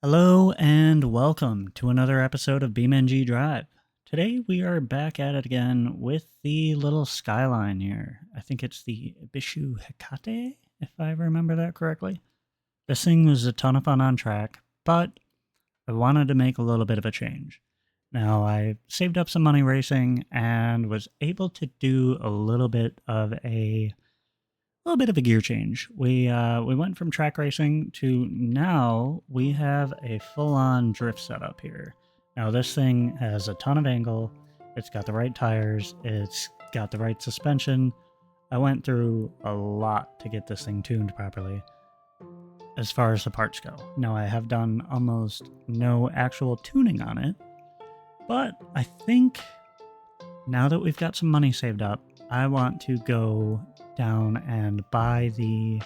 Hello and welcome to another episode of BeamNG Drive. Today we are back at it again with the little skyline here. I think it's the Bishu Hecate, if I remember that correctly. This thing was a ton of fun on track, but I wanted to make a little bit of a change. Now I saved up some money racing and was able to do a little bit of a gear change. We went from track racing to now we have a full-on drift setup here. Now this thing has a ton of angle, it's got the right tires, it's got the right suspension. I went through a lot to get this thing tuned properly as far as the parts go. Now I have done almost no actual tuning on it, but I think now that we've got some money saved up, I want to go down and buy the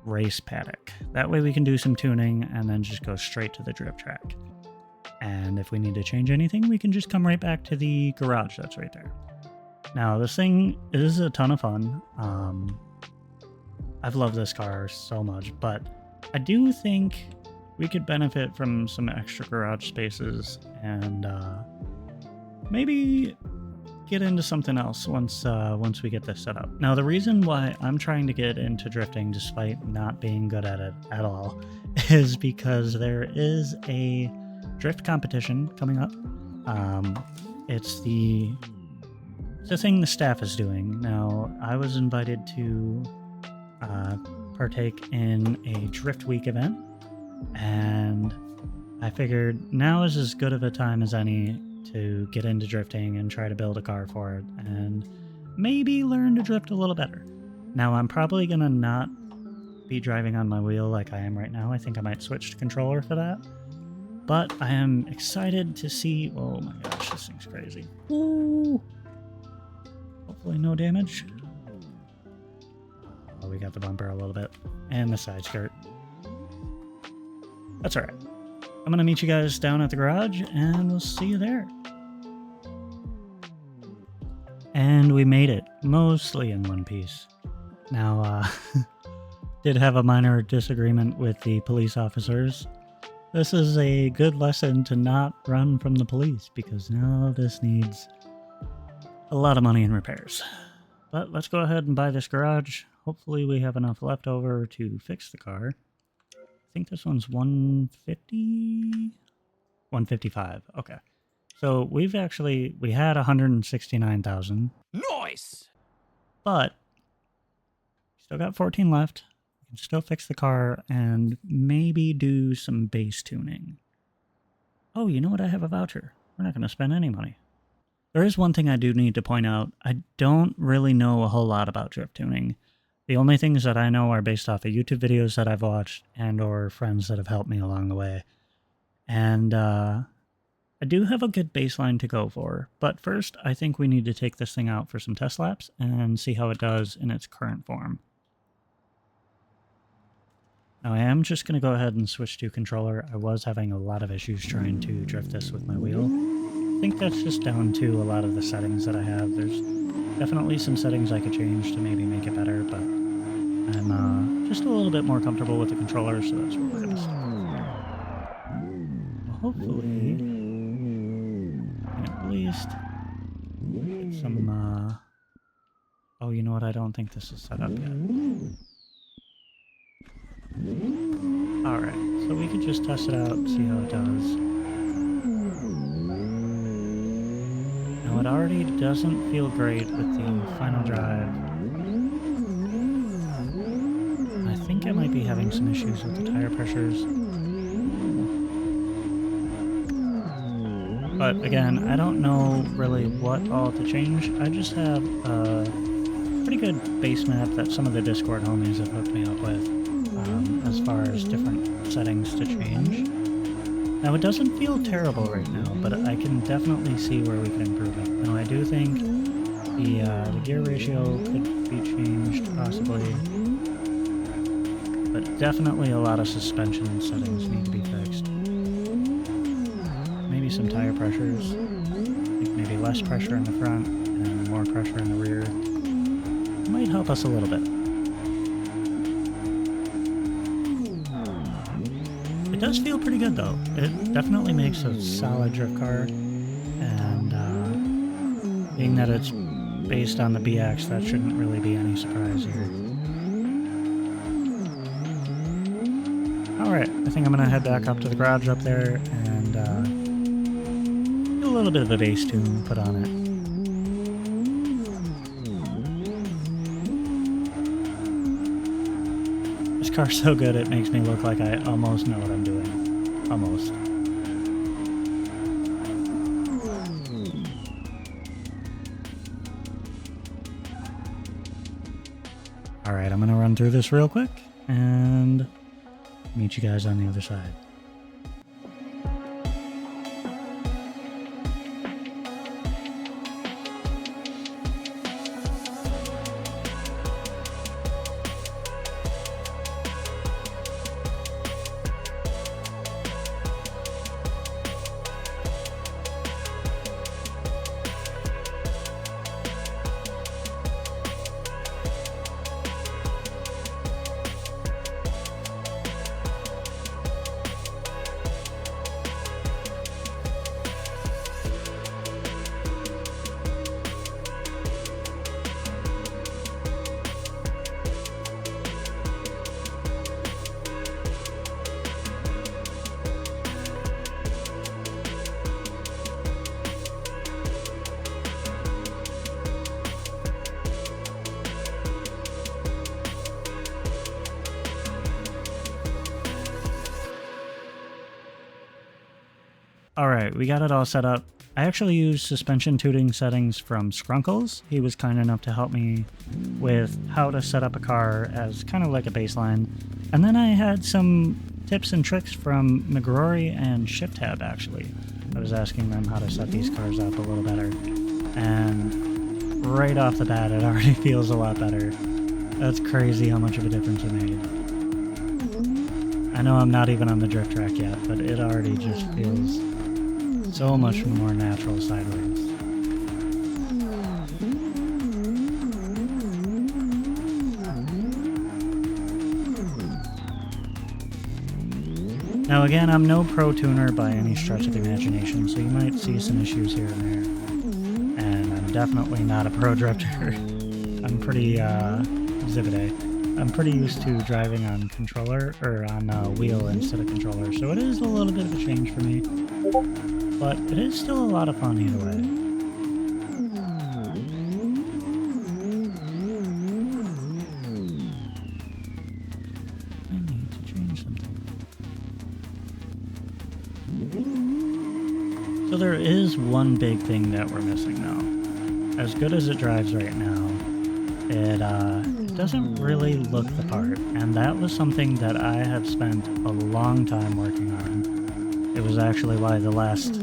race paddock. That way we can do some tuning and then just go straight to the drift track. And if we need to change anything, we can just come right back to the garage that's right there. Now this thing is a ton of fun. I've loved this car so much, but I do think we could benefit from some extra garage spaces and maybe get into something else once we get this set up. Now the reason why I'm trying to get into drifting despite not being good at it at all is because there is a drift competition coming up. It's the thing the staff is doing. Now I was invited to partake in a Drift Week event, and I figured now is as good of a time as any to get into drifting and try to build a car for it and maybe learn to drift a little better. Now I'm probably gonna not be driving on my wheel like I am right now. I think I might switch to controller for that, but I am excited to see. Oh my gosh, this thing's crazy. Ooh. Hopefully no damage. Oh, we got the bumper a little bit and the side skirt. That's all right. I'm going to meet you guys down at the garage, and we'll see you there. And we made it, mostly in one piece. Now, did have a minor disagreement with the police officers. This is a good lesson to not run from the police, because now this needs a lot of money in repairs. But let's go ahead and buy this garage. Hopefully we have enough left over to fix the car. I think this one's 150, 155. Okay, so we had 169,000. Nice. But still got 14 left. We can still fix the car and maybe do some base tuning. Oh, you know what? I have a voucher. We're not going to spend any money. There is one thing I do need to point out. I don't really know a whole lot about drift tuning. The only things that I know are based off of YouTube videos that I've watched and or friends that have helped me along the way. And I do have a good baseline to go for. But first, I think we need to take this thing out for some test laps and see how it does in its current form. Now I am just going to go ahead and switch to controller. I was having a lot of issues trying to drift this with my wheel. I think that's just down to a lot of the settings that I have. There's definitely some settings I could change to maybe make it better, but I'm just a little bit more comfortable with the controller, so that's what we're going to stick with. Hopefully, at least get some, oh, you know what? I don't think this is set up yet. Alright, so we could just test it out, see how it does. Now, it already doesn't feel great with the final drive. I think I might be having some issues with the tire pressures. But again, I don't know really what all to change. I just have a pretty good base map that some of the Discord homies have hooked me up with as far as different settings to change. Now it doesn't feel terrible right now, but I can definitely see where we can improve it. Now I do think the gear ratio could be changed possibly, but definitely a lot of suspension settings need to be fixed. Maybe some tire pressures. I think maybe less pressure in the front and more pressure in the rear might help us a little bit. It does feel pretty good though. It definitely makes a solid drift car, and being that it's based on the BX, that shouldn't really be any surprise here. Alright, I think I'm gonna head back up to the garage up there and get a little bit of a bass tune put on it. This car's so good it makes me look like I almost know what I'm doing. Almost. Alright, I'm gonna run through this real quick and meet you guys on the other side. Alright, we got it all set up. I actually used suspension tuning settings from Skrunkles. He was kind enough to help me with how to set up a car as kind of like a baseline. And then I had some tips and tricks from McGrory and ShipTab actually. I was asking them how to set these cars up a little better. And right off the bat, it already feels a lot better. That's crazy how much of a difference it made. I know I'm not even on the drift track yet, but it already just feels so much more natural sideways. Now again, I'm no pro tuner by any stretch of the imagination, so you might see some issues here and there. And I'm definitely not a pro drifter. I'm pretty Zibide. I'm pretty used to driving on controller, or on wheel instead of controller, so it is a little bit of a change for me. But it is still a lot of fun either way. I need to change something. So there is one big thing that we're missing now. As good as it drives right now, it doesn't really look the part, and that was something that I have spent a long time working on. It was actually why the last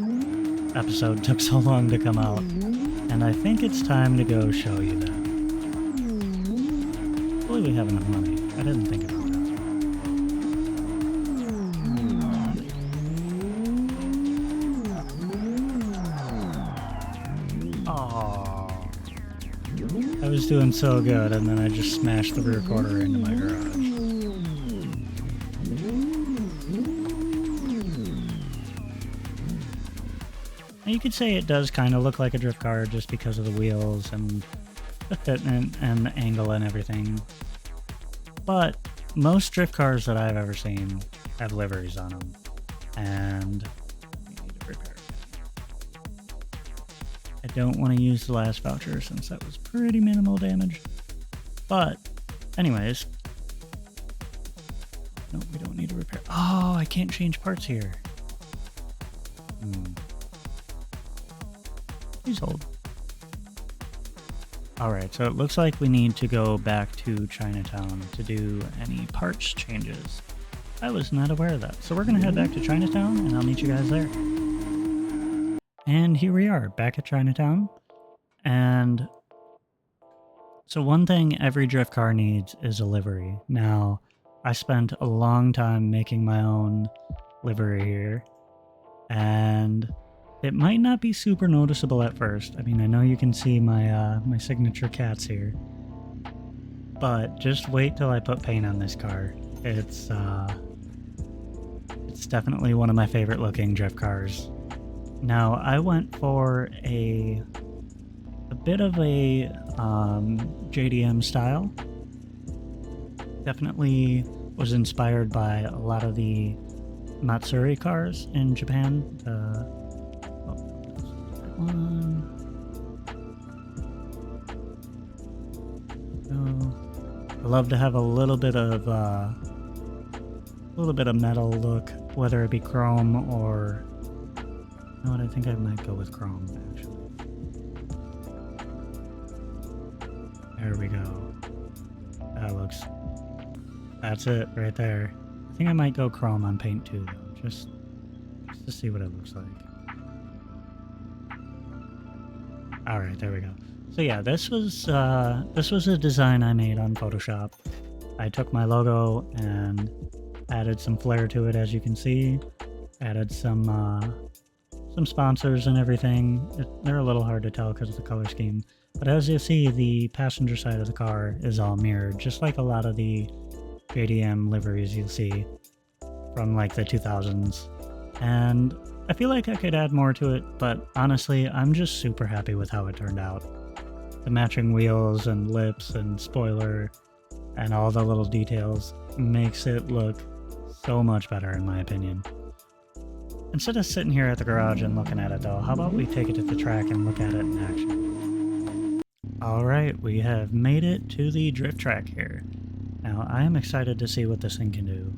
episode took so long to come out, and I think it's time to go show you that. Hopefully we have enough money. I didn't think about that. Aww. I was doing so good, and then I just smashed the rear quarter into my garage. You could say it does kind of look like a drift car just because of the wheels and the fitment and the angle and everything. But most drift cars that I've ever seen have liveries on them, and I need to repair it. I don't want to use the last voucher since that was pretty minimal damage. But anyways, no, we don't need to repair. Oh, I can't change parts here. Please hold. Alright, so it looks like we need to go back to Chinatown to do any parts changes. I was not aware of that. So we're going to head back to Chinatown, and I'll meet you guys there. And here we are, back at Chinatown. And so one thing every drift car needs is a livery. Now, I spent a long time making my own livery here, and it might not be super noticeable at first. I mean, I know you can see my my signature cats here, but just wait till I put paint on this car. It's It's definitely one of my favorite looking drift cars. Now, I went for a bit of a JDM style. Definitely was inspired by a lot of the Matsuri cars in Japan. I love to have a little bit of metal look, whether it be chrome or, you know what, I think I might go with chrome actually. There we go. That's it right there. I think I might go chrome on paint too, though, just to see what it looks like. All right, there we go. So yeah, this was a design I made on Photoshop. I took my logo and added some flair to it, as you can see. Added some sponsors and everything. They're a little hard to tell because of the color scheme. But as you see, the passenger side of the car is all mirrored, just like a lot of the JDM liveries you'll see from like the 2000s. And I feel like I could add more to it, but honestly, I'm just super happy with how it turned out. The matching wheels and lips and spoiler and all the little details makes it look so much better in my opinion. Instead of sitting here at the garage and looking at it though, how about we take it to the track and look at it in action? Alright, we have made it to the drift track here. Now I am excited to see what this thing can do.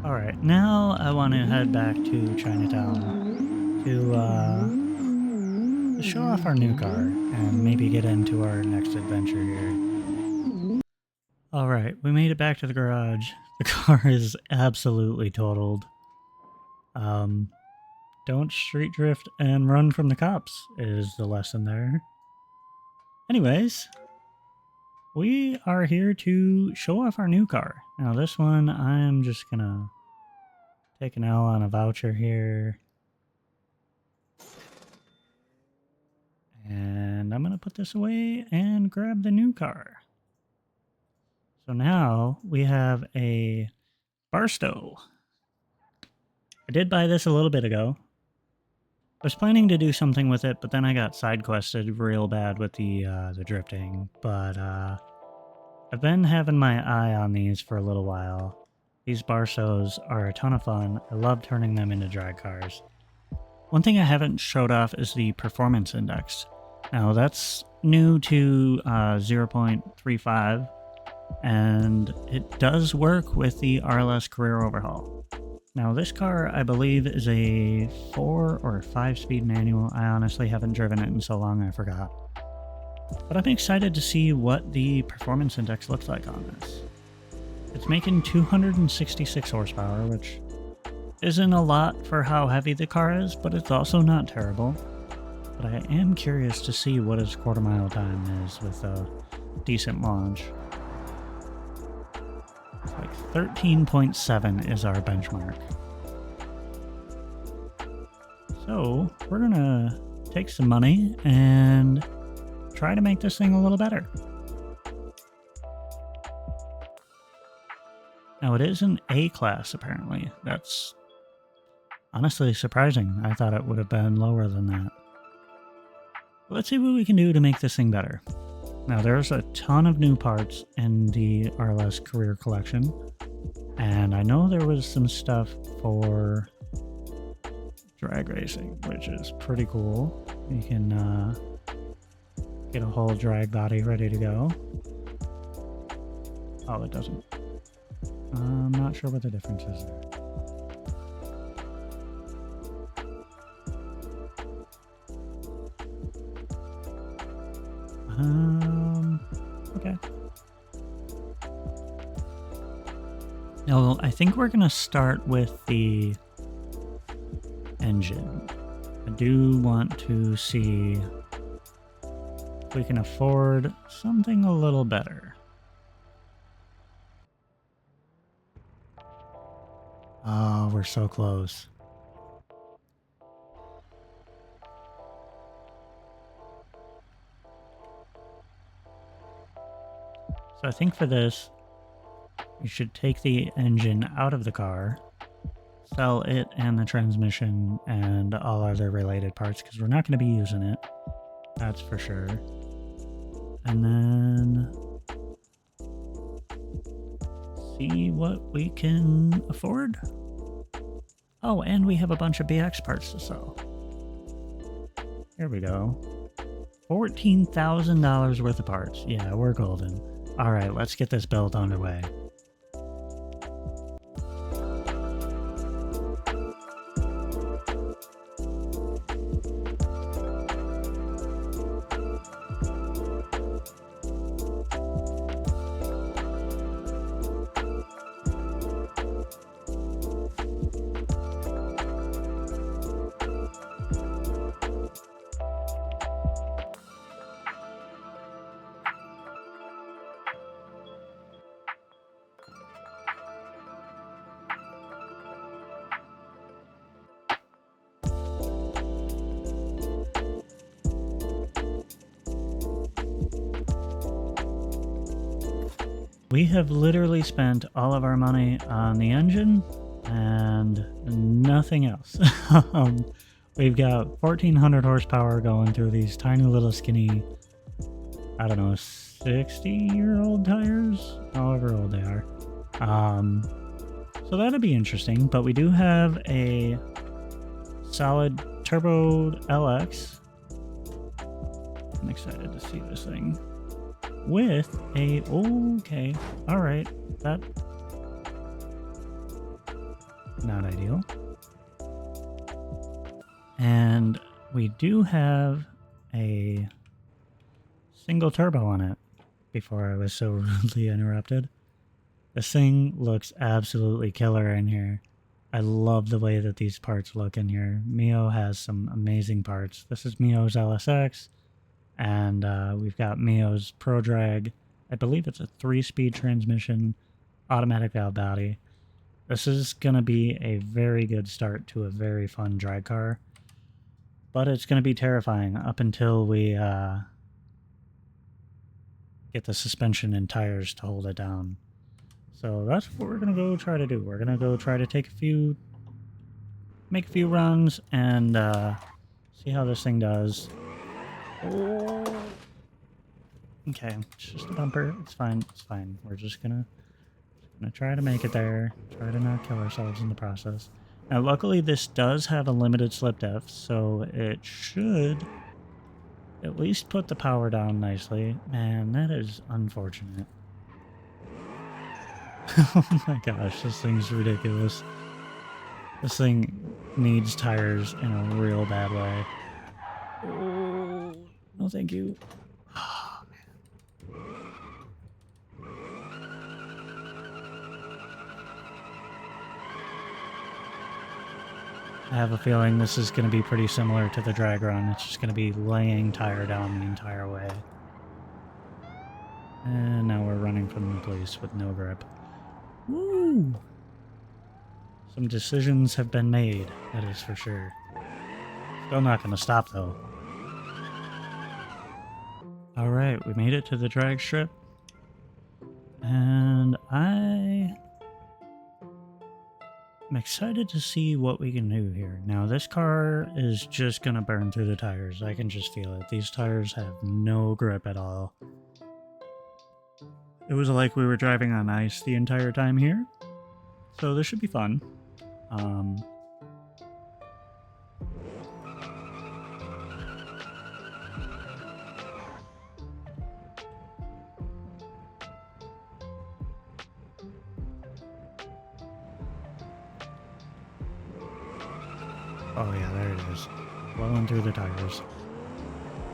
Alright, now I want to head back to Chinatown to show off our new car and maybe get into our next adventure here. Alright, we made it back to the garage. The car is absolutely totaled. Don't street drift and run from the cops is the lesson there. Anyways, we are here to show off our new car. Now this one, I'm just gonna take an L on a voucher here. And I'm gonna put this away and grab the new car. So now we have a Barstow. I did buy this a little bit ago. I was planning to do something with it, but then I got side quested real bad with the drifting. But I've been having my eye on these for a little while. These Barstows are a ton of fun. I love turning them into drag cars. One thing I haven't showed off is the performance index. Now that's new to 0.35, and it does work with the RLS Career Overhaul. Now this car, I believe, is a 4 or 5-speed manual. I honestly haven't driven it in so long I forgot. But I'm excited to see what the performance index looks like on this. It's making 266 horsepower, which isn't a lot for how heavy the car is, but it's also not terrible. But I am curious to see what its quarter-mile time is with a decent launch. It's like 13.7 is our benchmark. So we're gonna take some money and try to make this thing a little better. Now it is an A class apparently. That's honestly surprising. I thought it would have been lower than that. Let's see what we can do to make this thing better. Now there's a ton of new parts in the RLS Career Collection, and I know there was some stuff for drag racing, which is pretty cool. You can get a whole drag body ready to go. Oh, it doesn't. I'm not sure what the difference is there. Okay. Now, I think we're going to start with the engine. I do want to see if we can afford something a little better. Oh, we're so close. So I think for this, we should take the engine out of the car, sell it and the transmission and all other related parts, because we're not going to be using it. That's for sure. And then see what we can afford. Oh, and we have a bunch of BX parts to sell. Here we go. $14,000 worth of parts. Yeah, we're golden. All right, let's get this build underway. We have literally spent all of our money on the engine and nothing else. We've got 1,400 horsepower going through these tiny little skinny, I don't know, 60-year-old tires, however old they are. So that'll be interesting, but we do have a solid turbo LX. I'm excited to see this thing. With a, okay, all right, that, not ideal. And we do have a single turbo on it before I was so rudely interrupted. This thing looks absolutely killer in here. I love the way that these parts look in here. Mio has some amazing parts. This is Mio's LSX, and we've got Mio's Pro Drag. I believe it's a 3-speed transmission, automatic valve body. This is going to be a very good start to a very fun drag car, but it's going to be terrifying up until we get the suspension and tires to hold it down. So that's what we're going to go try to do. We're going to go try to make a few runs and see how this thing does. Oh. Okay, it's just a bumper. It's fine. It's fine. We're just gonna try to make it there. Try to not kill ourselves in the process. Now, luckily, this does have a limited slip depth, so it should at least put the power down nicely. Man, that is unfortunate. Oh my gosh, this thing's ridiculous. This thing needs tires in a real bad way. Oh, no thank you. Oh, man. I have a feeling this is going to be pretty similar to the drag run. It's just going to be laying tire down the entire way. And now we're running from the police with no grip. Woo! Some decisions have been made, that is for sure. Still not going to stop, though. Alright, we made it to the drag strip. And I'm excited to see what we can do here. Now, this car is just going to burn through the tires. I can just feel it. These tires have no grip at all. It was like we were driving on ice the entire time here. So this should be fun. Oh yeah, there it is. Blowing through the tires.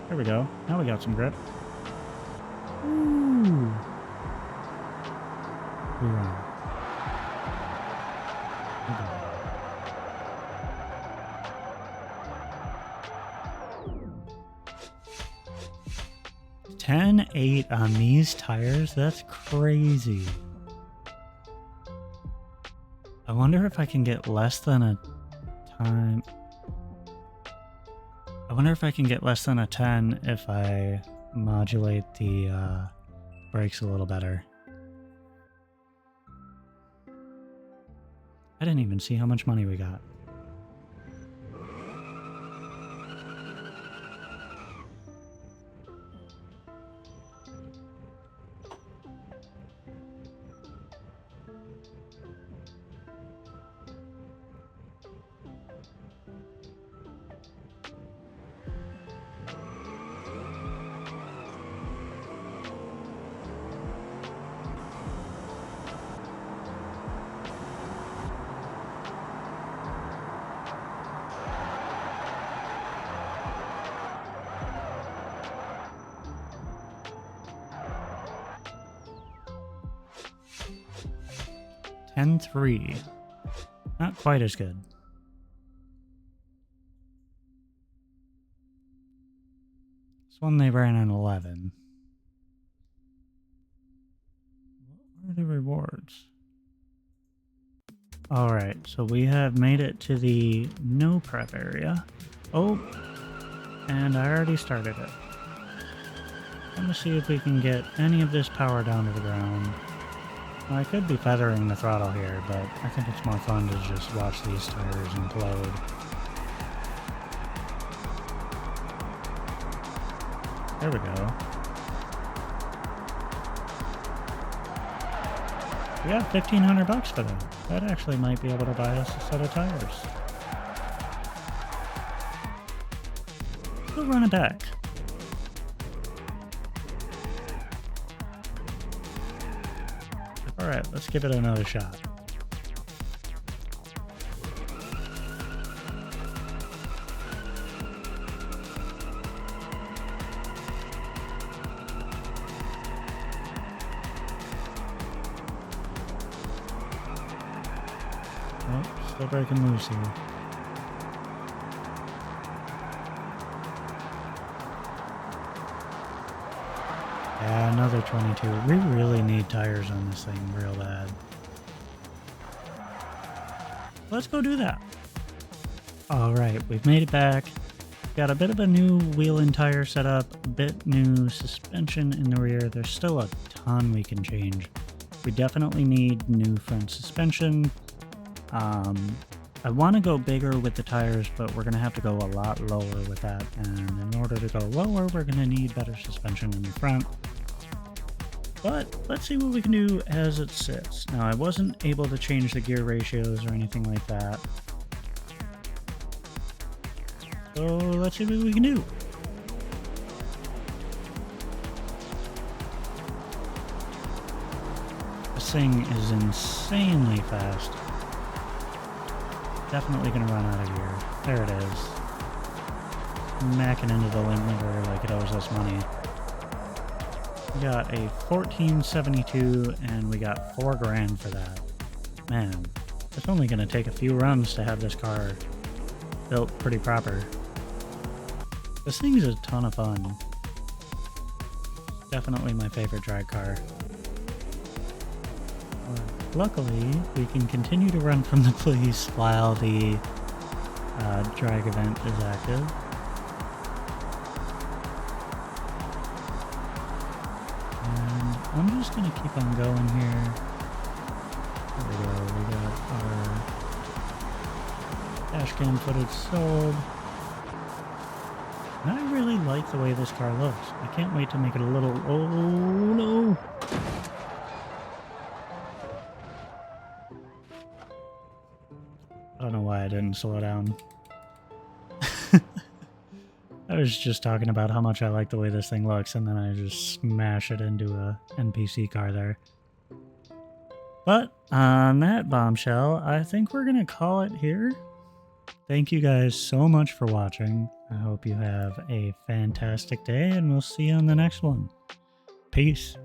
There we go. Now we got some grip. Ooh. We run. 10.8 on these tires? That's crazy. I wonder if I can get less than a time. I wonder if I can get less than a 10 if I modulate the brakes a little better. I didn't even see how much money we got. And 3. Not quite as good. This one they ran an 11. What are the rewards? Alright, so we have made it to the no prep area. Oh, and I already started it. I'm gonna see if we can get any of this power down to the ground. Well, I could be feathering the throttle here, but I think it's more fun to just watch these tires implode. There we go. We got $1,500 for that. That actually might be able to buy us a set of tires. We'll run it back. Alright, let's give it another shot. Still breaking loose here. Yeah, another 22. We really need tires on this thing real bad. Let's go do that. Alright, we've made it back. Got a bit of a new wheel and tire setup, a bit new suspension in the rear. There's still a ton we can change. We definitely need new front suspension. I want to go bigger with the tires, but we're going to have to go a lot lower with that. And in order to go lower, we're going to need better suspension in the front. But let's see what we can do as it sits. Now, I wasn't able to change the gear ratios or anything like that. So let's see what we can do. This thing is insanely fast. Definitely gonna run out of gear. There it is. Macking into the limiter like it owes us money. We got a 1472 and we got $4 grand for that. Man, it's only gonna take a few runs to have this car built pretty proper. This thing's a ton of fun. Definitely my favorite drag car. Luckily, we can continue to run from the police while the drag event is active. And I'm just going to keep on going here. There we go, we got our dash cam footage sold. And I really like the way this car looks. I can't wait to make it a little... Oh no! I don't know why I didn't slow down. I was just talking about how much I like the way this thing looks, and then I just smash it into a NPC car there. But on that bombshell, I think we're going to call it here. Thank you guys so much for watching. I hope you have a fantastic day, and we'll see you on the next one. Peace.